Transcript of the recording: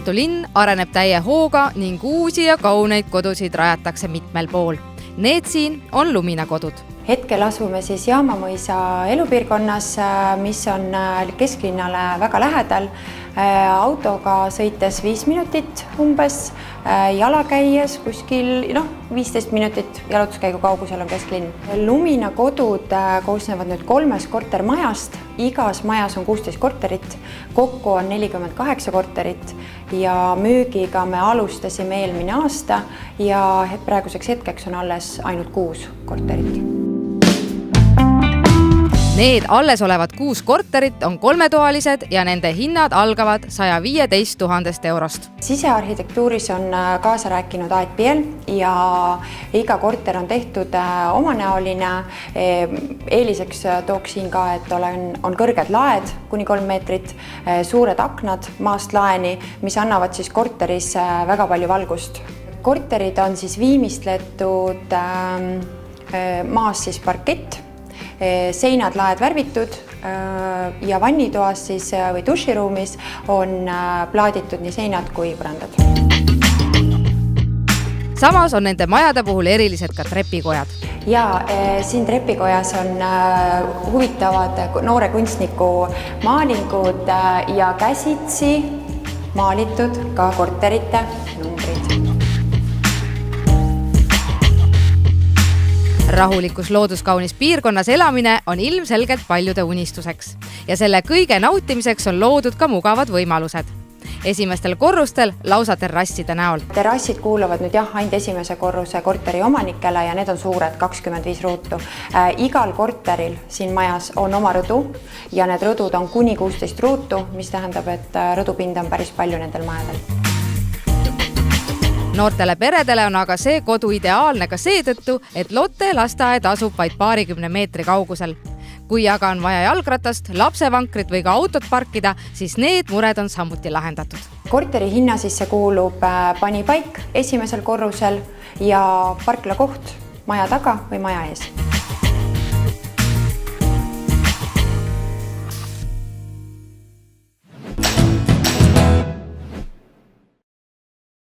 Tartu linn areneb täie hooga ning uusi ja kauneid kodusid rajatakse mitmel pool. Need siin on Lumina kodud. Hetkel asume siis Jaamamõisa elupiirkonnas, mis on kesklinnale väga lähedal. Autoga sõites 5 minutit umbes, jala käies kuskil 15 minutit jalutuskäigu kaugusel on kesklinn. Lumina kodud koosnevad nüüd 3 kortermajast. Igas majas on 16 korterit, kokku on 48 korterit ja müügiga me alustasime eelmine aasta ja praeguseks hetkeks on alles ainult 6 korterit. Need alles olevad 6 korterit on 3-toalised ja nende hinnad algavad 115 000 eurost. Sisearhitektuuris on kaasa rääkinud ATPL ja iga korter on tehtud omanäoline. Eeliseks tooksin ka, et on kõrged laed kuni 3 meetrit, suured aknad maast laeni, mis annavad siis korteris väga palju valgust. Korterid on siis viimistletud maas siis parkett, seinad laed värvitud ja vannitoas siis, või duširuumis on plaaditud nii seinad kui põrandad. Samas on nende majade puhul erilised ka trepikojad. Ja siin trepikojas on huvitavad noore kunstniku maalingud ja käsitsi maalitud ka korterite numbrid. Rahulikus looduskaunis piirkonnas elamine on ilmselgelt paljude unistuseks ja selle kõige nautimiseks on loodud ka mugavad võimalused. Esimestel korrustel lausa terrasside näol. Terrassid kuuluvad nüüd ainult esimese korruse korteri omanikele ja need on suured, 25 ruutu. Igal korteril siin majas on oma rõdu ja need rõdud on kuni 16 ruutu, mis tähendab, et rõdupinda on päris palju nendel majadel. Noortele peredele on aga see kodu ideaalne ka seetõttu, et Lotte lasteaed asub vaid paarikümne meetri kaugusel. Kui aga on vaja jalgratast, lapsevankrit või ka autot parkida, siis need mured on samuti lahendatud. Korteri hinna sisse kuulub panipaik esimesel korrusel ja parklakoht maja taga või maja ees.